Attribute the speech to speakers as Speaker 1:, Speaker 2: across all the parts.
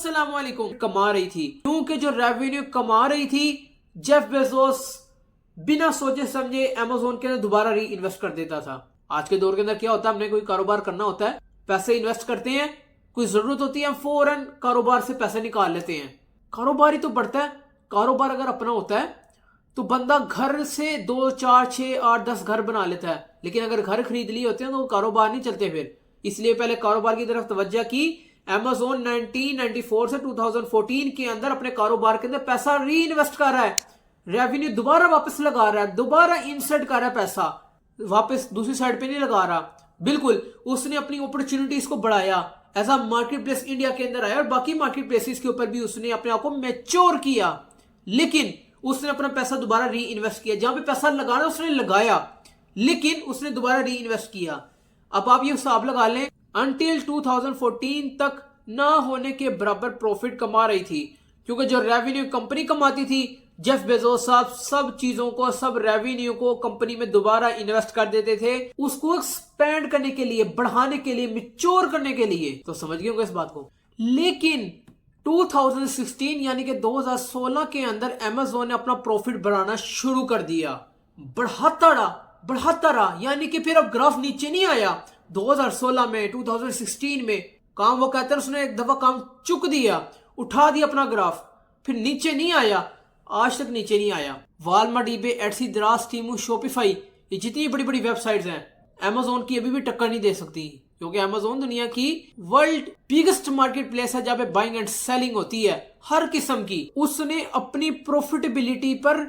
Speaker 1: अस्सलामुअलैकुम कमा रही थी, क्योंकि जो रेवेन्यू कमा रही थी जेफ बेजोस बिना सोचे समझे अमेजोन के अंदर दोबारा री इन्वेस्ट कर देता था। आज के दौर के अंदर क्या होता है, हमने कोई कारोबार करना होता है, पैसे इन्वेस्ट करते हैं, कोई जरूरत होती है, हम फौरन कारोबार से पैसे निकाल लेते हैं। कारोबार ही तो बढ़ता है। कारोबार अगर अपना होता है तो बंदा घर से 2, 4, 6, 8, 10 घर बना लेता है, लेकिन अगर घर खरीद लिए होते हैं तो कारोबार नहीं चलते फिर। इसलिए पहले कारोबार की तरफ तवज्जो की। अमेजोन 1994 से 2014 के अंदर अपने कारोबार के अंदर पैसा री इन्वेस्ट कर रहा है, रेवेन्यू दोबारा वापस लगा रहा है, दोबारा इंसर्ट कर रहा है, पैसा वापस दूसरी साइड पे नहीं लगा रहा। बिल्कुल उसने अपनी अपॉर्चुनिटीज को बढ़ाया, as a market place India के अंदर आया और बाकी मार्केट प्लेसेस के ऊपर भी उसने अपने आप को मैच्योर किया। लेकिन उसने अपना पैसा दोबारा री इन्वेस्ट किया, जहां पे पैसा लगाना उसने लगाया, लेकिन उसने दोबारा री इन्वेस्ट किया। अब आप ये हिसाब लगा लें, अंटिल 2014 तक ना होने के बराबर प्रॉफिट कमा रही थी, क्योंकि जो रेवेन्यू कंपनी कमाती थी, जेफ बेजोस साहब सब चीजों को, सब रेवेन्यू को कंपनी में दोबारा इन्वेस्ट कर देते थे, उसको एक्सपेंड करने के लिए, बढ़ाने के लिए, मैच्योर करने के लिए। तो समझ गए होंगे इस बात को। लेकिन 2016 यानी कि 2016 के अंदर अमेजोन ने अपना प्रॉफिट बढ़ाना शुरू कर दिया, बढ़ाता रहा, यानी कि फिर अब ग्राफ नीचे नहीं आया। 2016 में, 2016 में काम, वो कहते हैं उसने एक दफा काम चुक दिया, उठा दिया अपना ग्राफ, फिर नीचे नहीं आया, आज तक नीचे नहीं आया। वालमार्ट, ईबे, एटसी, दराज, टीमू, शॉपिफाई, ये जितनी बड़ी बड़ी वेबसाइट्स हैं, अमेजोन की अभी भी टक्कर नहीं दे सकती, क्योंकि अमेजोन दुनिया की वर्ल्ड बिगेस्ट मार्केट प्लेस है, जहां पे बाइंग एंड सेलिंग होती है हर किस्म की। उसने अपनी प्रॉफिटेबिलिटी पर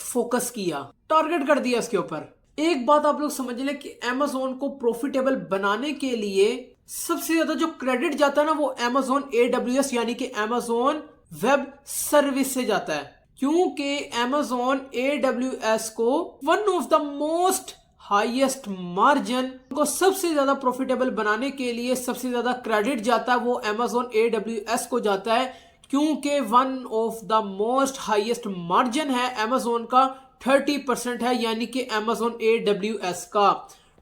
Speaker 1: फोकस किया, टारगेट कर दिया इसके ऊपर। एक बात आप लोग समझ लें कि अमेजोन को प्रॉफिटेबल बनाने के लिए सबसे ज्यादा जो क्रेडिट जाता है ना, वो अमेजोन AWS यानी कि अमेजोन वेब सर्विस से जाता है, क्योंकि अमेजोन AWS को one of the most highest margin को सबसे ज्यादा प्रॉफिटेबल बनाने के लिए सबसे ज्यादा क्रेडिट जाता है, वो अमेजोन AWS को जाता है, क्योंकि one of the most highest margin है अमेजोन का 30% है, यानी कि अमेजोन AWS का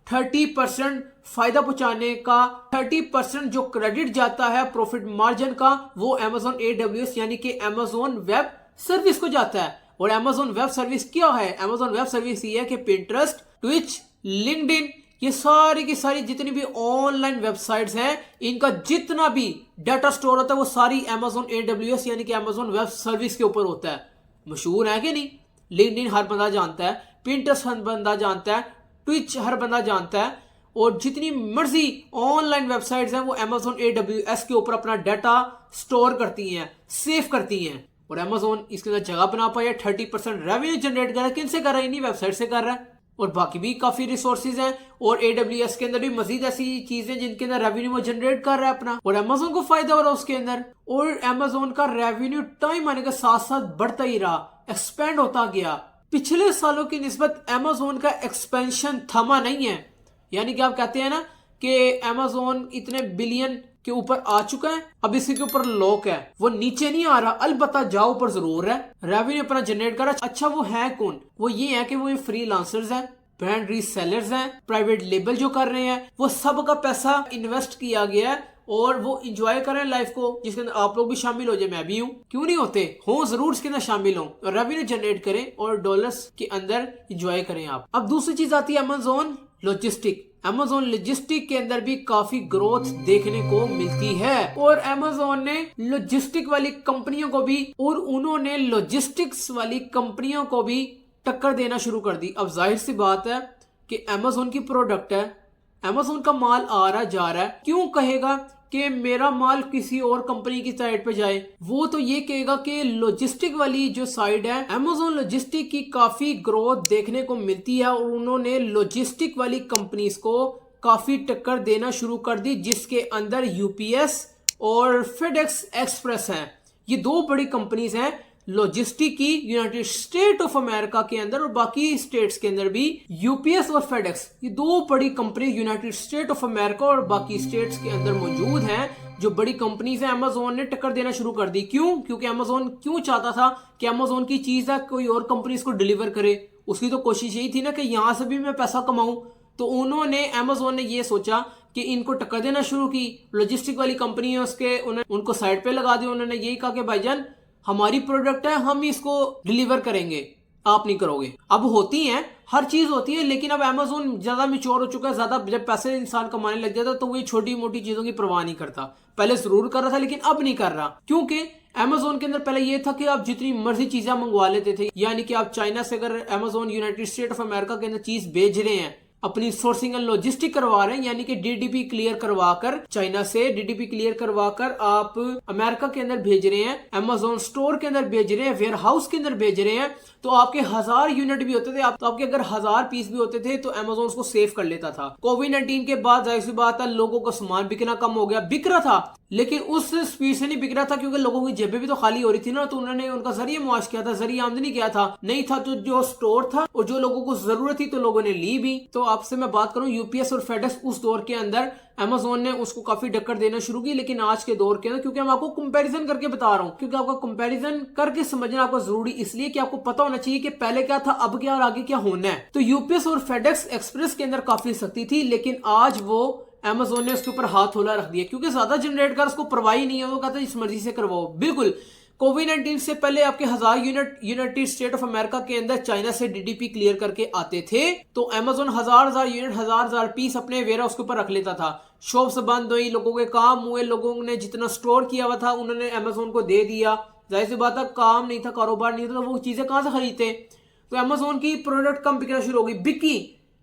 Speaker 1: 30% फायदा पहुंचाने का, 30% जो क्रेडिट जाता है प्रॉफिट मार्जिन का, वो अमेजोन AWS यानी कि अमेजोन वेब सर्विस को जाता है। और अमेजोन वेब सर्विस क्या है? अमेजोन वेब सर्विस ये है कि पिंटरेस्ट, ट्विच, लिंक्डइन, ये सारी की सारी जितनी भी ऑनलाइन वेबसाइट्स हैं, इनका जितना भी डाटा स्टोर होता है वो सारी अमेजोन AWS यानी कि अमेजोन वेब सर्विस के ऊपर होता है। मशहूर है कि नहीं? लिंक्डइन हर बंदा जानता है, पिंटरेस्ट हर बंदा जानता है, ट्विच हर बंदा जानता है, और जितनी मर्जी ऑनलाइन वेबसाइट्स हैं वो अमेजोन AWS के ऊपर अपना डाटा स्टोर करती हैं, सेव करती हैं। और अमेजोन इसके अंदर जगह बना पाया, 30% रेवेन्यू जनरेट कर रहा है। किन से कर रहा है? इन्हीं वेबसाइट से कर रहा है। और बाकी भी काफी रिसोर्सेज हैं, और AWS के अंदर भी मजीद ऐसी चीजें जिनके अंदर रेवेन्यू वो जनरेट कर रहा है अपना, और अमेजोन को फायदा हो रहा है उसके अंदर। और अमेजोन का रेवेन्यू टाइम आने के साथ साथ बढ़ता ही रहा, एक्सपेंड होता गया। पिछले सालों की निस्बत अमेजोन का एक्सपेंशन थमा नहीं है, यानी कि आप कहते हैं ना कि अमेजोन इतने बिलियन के ऊपर आ चुका है, अब इसके ऊपर लॉक है, वो नीचे नहीं आ रहा, अलबत्ता जाओ ऊपर जरूर है, रेवेन्यू अपना जनरेट कर रहा है। अच्छा वो है कौन? वो ये है कि वो फ्रीलांसर्स हैं, ब्रांड रीसेलर्स हैं, प्राइवेट लेबल जो कर रहे हैं, वो सब का पैसा इन्वेस्ट किया गया है और वो इंजॉय करें लाइफ को, जिसके अंदर आप लोग भी शामिल हो जाए, मैं भी हूँ, क्यों नहीं होते हो, जरूर इसके अंदर शामिल हो, रेवेन्यू जनरेट करें और डॉलर्स के अंदर इंजॉय करें आप। अब दूसरी चीज आती है अमेजोन लॉजिस्टिक। अमेजोन लॉजिस्टिक के अंदर भी काफी ग्रोथ देखने को मिलती है, और अमेजोन ने लॉजिस्टिक वाली कंपनियों को भी, और उन्होंने लॉजिस्टिक्स वाली कंपनियों को भी टक्कर देना शुरू कर दी। अब जाहिर सी बात है कि अमेजोन की प्रोडक्ट है, अमेजोन का माल आ रहा जा रहा है, क्यों कहेगा कि मेरा माल किसी और कंपनी की साइट पे जाए? वो तो ये कहेगा कि लॉजिस्टिक वाली जो साइड है, अमेजोन लॉजिस्टिक की काफी ग्रोथ देखने को मिलती है, और उन्होंने लॉजिस्टिक वाली कंपनीज को काफी टक्कर देना शुरू कर दी, जिसके अंदर UPS और FedEx एक्सप्रेस हैं। ये दो बड़ी कंपनीज हैं लॉजिस्टिक की यूनाइटेड स्टेट ऑफ अमेरिका के अंदर, और बाकी स्टेट्स के अंदर भी UPS और FedEx, ये दो बड़ी company United state of America और बाकी स्टेट्स के अंदर मौजूद हैं, जो बड़ी कंपनीज हैं। अमेजोन ने टक्कर देना शुरू कर दी। क्यों? क्योंकि अमेजोन क्यों चाहता था कि अमेजोन की चीज है कोई और कंपनी इसको डिलीवर करे? उसकी तो कोशिश यही थी ना कि यहां से भी मैं पैसा कमाऊं। तो उन्होंने, अमेजोन ने ये सोचा कि इनको टक्कर देना शुरू की। लॉजिस्टिक वाली कंपनी है उसके, उनको साइड पे लगा दिया। उन्होंने यही कहा कि भाईजान हमारी प्रोडक्ट है, हम इसको डिलीवर करेंगे, आप नहीं करोगे। अब होती हैं, हर चीज होती है, लेकिन अब अमेज़न ज्यादा मैच्योर हो चुका है। ज्यादा जब पैसे इंसान कमाने लग जाता है तो वो छोटी मोटी चीजों की परवाह नहीं करता। पहले जरूर कर रहा था लेकिन अब नहीं कर रहा, क्योंकि अमेज़न के अंदर पहले ये था कि आप जितनी मर्जी चीजें मंगवा लेते थे। यानी कि आप चाइना से अगर Amazon United state of America के अंदर चीज भेज रहे हैं, अपनी सोर्सिंग एंड लॉजिस्टिक करवा रहे हैं, यानी कि डीडीपी क्लियर करवाकर, चाइना से डीडीपी क्लियर करवाकर आप अमेरिका के अंदर भेज रहे हैं, अमेज़न स्टोर के अंदर भेज रहे हैं, वेयर हाउस के अंदर भेज रहे हैं, तो आपके 1000 यूनिट भी होते थे, तो आपके अगर 1000 पीस भी होते थे तो अमेज़न उसको सेव कर लेता था। कोविड-19 के बाद जाहिर सी बात है लोगों का सामान बिकना कम हो गया। बिक रहा था लेकिन उस स्पीड से नहीं बिक रहा था, क्योंकि लोगों की जेबें भी तो खाली हो रही थी ना। तो उन्होंने उनका जरिए मुआश किया था, जरिए आमदनी किया था, नहीं था तो जो स्टोर था और जो लोगों को जरूरत थी तो लोगों ने ली भी। तो आपसे मैं बात करूं यूपीएस और फेडेक्स, उस दौर के अंदर अमेज़न ने उसको काफी टक्कर देना शुरू की। लेकिन आज के दौर के अंदर, क्योंकि हम आपको कंपैरिजन करके बता रहा हूं, क्योंकि आपका कंपैरिजन करके समझना आपको जरूरी इसलिए कि आपको पता होना चाहिए कि पहले क्या था, अब क्या और आगे क्या होना है। तो यूपीएस और फेडेक्स एक्सप्रेस के अंदर काफी सख्ती थी, लेकिन आज वो अमेज़न ने उसके ऊपर हाथ होला रख दिया, क्योंकि ज्यादा जनरेट कर उसको परवाह नहीं है। वो कहता है इस मर्जी से करवाओ। बिल्कुल कोविड-19 से पहले आपके 1000 unit United state of America के अंदर चाइना से डीडीपी क्लियर करके आते थे, तो अमेज़न 1000 यूनिट 1000 पीस अपने वेयर हाउस के ऊपर रख लेता था। शॉप्स बंद हुई, लोगों के काम हुए, लोगों ने जितना स्टोर किया हुआ था उन्होंने अमेज़न को दे दिया। जाहिर सी बात है काम नहीं था, कारोबार नहीं था, तो वो चीजें कहां से खरीदते। तो अमेज़न की प्रोडक्ट कम बिकना शुरू हो गई, बिकी,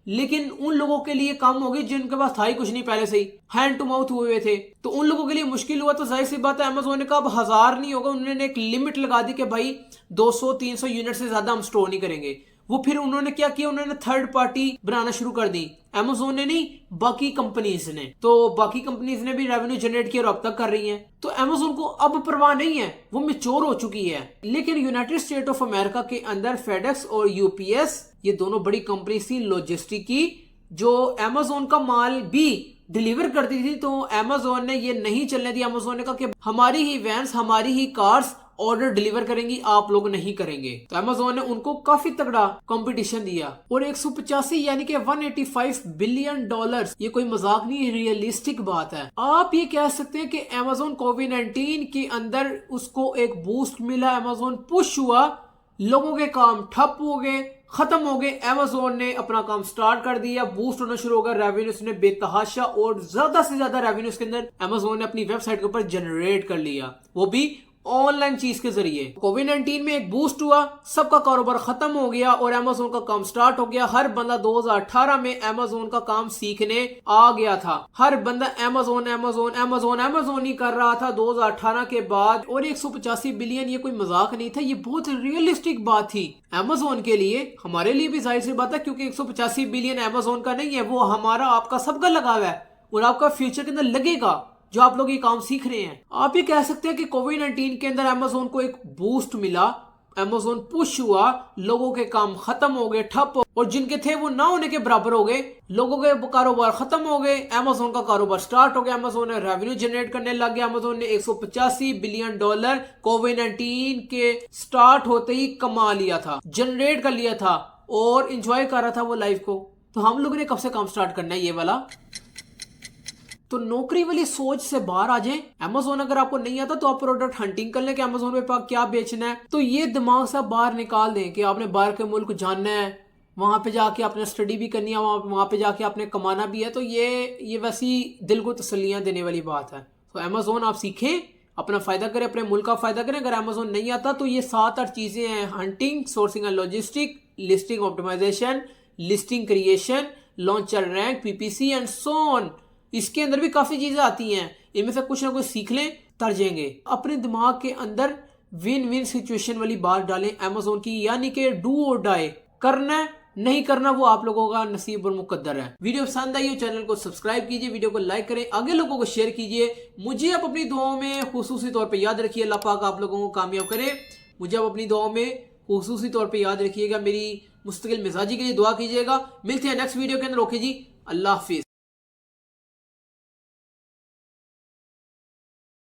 Speaker 1: लेकिन उन लोगों के लिए कम हो गई जिनके पास था ही कुछ नहीं, पहले से ही हैंड टू माउथ हुए थे, तो उन लोगों के लिए मुश्किल हुआ। तो जाहिर सी बात है अमेज़न ने कहा अब 1000 नहीं होगा, उन्होंने एक लिमिट लगा दी कि भाई 200-300 यूनिट से ज्यादा हम स्टोर नहीं करेंगे। वो फिर उन्होंने क्या किया, उन्होंने थर्ड पार्टी बनाना शुरू कर दी। अमेज़न ने नहीं, बाकी कंपनीज ने। तो बाकी कंपनीज ने भी रेवेन्यू जनरेट किया और अब तक कर रही हैं। तो अमेज़न को अब परवाह नहीं है, वो मैच्योर हो चुकी है। लेकिन यूनाइटेड स्टेट ऑफ अमेरिका के अंदर फेडेक्स और यूपीएस, ये दोनों बड़ी कंपनी थी लॉजिस्टिक की, जो अमेज़न का माल भी डिलीवर करती थी। तो अमेज़न ने ये नहीं चलने दिया। अमेज़न ने कहा कि हमारी ही वैन्स, हमारी ही कार्स ऑर्डर डिलीवर करेंगी, आप लोग नहीं करेंगे। तो अमेज़न ने उनको काफी तगड़ा कंपटीशन दिया और 185 यानी कि 185 बिलियन डॉलर्स, ये कोई मजाक नहीं, रियलिस्टिक बात है। आप ये कह सकते हैं कि अमेज़न कोविड-19 के अंदर उसको एक बूस्ट मिला, अमेज़न पुश हुआ, लोगों के काम ठप हो गए, खत्म हो गए। अमेज़न ने अपना काम स्टार्ट कर दिया, बूस्ट होना शुरू हो गया, रेवेन्यूज ने बेतहाशा और ज्यादा से ज्यादा रेवेन्यूज के अंदर अमेज़न ने अपनी वेबसाइट के ऊपर जनरेट कर लिया, वो भी ऑनलाइन चीज के जरिए। कोविड-19 में एक बूस्ट हुआ, सबका कारोबार खत्म हो गया और अमेज़न का काम स्टार्ट हो गया। हर बंदा 2018 में अमेज़न का काम सीखने आ गया था। हर बंदा अमेज़न अमेज़न अमेज़न अमेज़न ही कर रहा था 2018 के बाद। और 185 बिलियन ये कोई मजाक नहीं था, ये बहुत रियलिस्टिक बात थी अमेज़न के लिए, हमारे लिए भी जाहिर सी बात है, क्योंकि 185 बिलियन अमेज़न का नहीं है, वो हमारा आपका सबका लगा हुआ है और आपका फ्यूचर के अंदर लगेगा जो आप लोग ये काम सीख रहे हैं। आप ये कह सकते हैं कि कोविड-19 के अंदर अमेज़न को एक बूस्ट मिला, अमेज़न पुश हुआ, लोगों के काम खत्म हो गए, ठप हो, और जिनके थे वो ना होने के बराबर हो गए। लोगों के कारोबार खत्म हो गए, अमेज़न का कारोबार स्टार्ट हो गया, अमेज़न ने रेवेन्यू जनरेट करने लग गया। अमेज़न ने 185 बिलियन डॉलर कोविड-19 के स्टार्ट होते ही कमा लिया था, जनरेट कर लिया था और एंजॉय कर रहा था वो लाइफ को। तो हम लोगों ने कब से काम स्टार्ट करना है ये वाला? तो नौकरी वाली सोच से बाहर आ जाएं। अमेज़न अगर आपको नहीं आता तो आप प्रोडक्ट हंटिंग कर लें कि अमेज़न पे क्या बेचना है। तो ये दिमाग से बाहर निकाल दें कि आपने बाहर के मुल्क जानना है, वहां पे जाके आपने स्टडी भी करनी है, वहां पे जाके आपने कमाना भी है। तो ये वैसी दिल को तसल्लियां देने वाली बात है। तो अमेज़न आप सीखें, अपना फायदा करें, अपने मुल्क का फायदा करें। अगर अमेज़न नहीं आता तो ये 7-8 चीजें हैं, hunting, sourcing and logistic, listing optimisation, listing creation, launcher rank, PPC and so on. इसके अंदर भी काफी चीजें आती हैं, इनमें से कुछ ना कुछ सीख लें, तर्जेंगे। अपने दिमाग के अंदर विन विन सिचुएशन वाली बात डालें अमेज़न की, यानी कि डू और डाई, करना नहीं करना वो आप लोगों का नसीब और मुकद्दर है। वीडियो पसंद आई हो चैनल को सब्सक्राइब कीजिए, वीडियो को लाइक करें, आगे लोगों को शेयर कीजिए। मुझे आप अपनी दुआओं में खुसूसी तौर पे याद रखिए, अल्लाह पाक आप लोगों को कामयाब करे। मुझे आप अपनी दुआओं में खुसूसी तौर पे याद रखिएगा, मेरी मुस्तकिल मिजाजी के लिए दुआ कीजिएगा। मिलते हैं नेक्स्ट वीडियो के अंदर। ओके जी, अल्लाह हाफिज।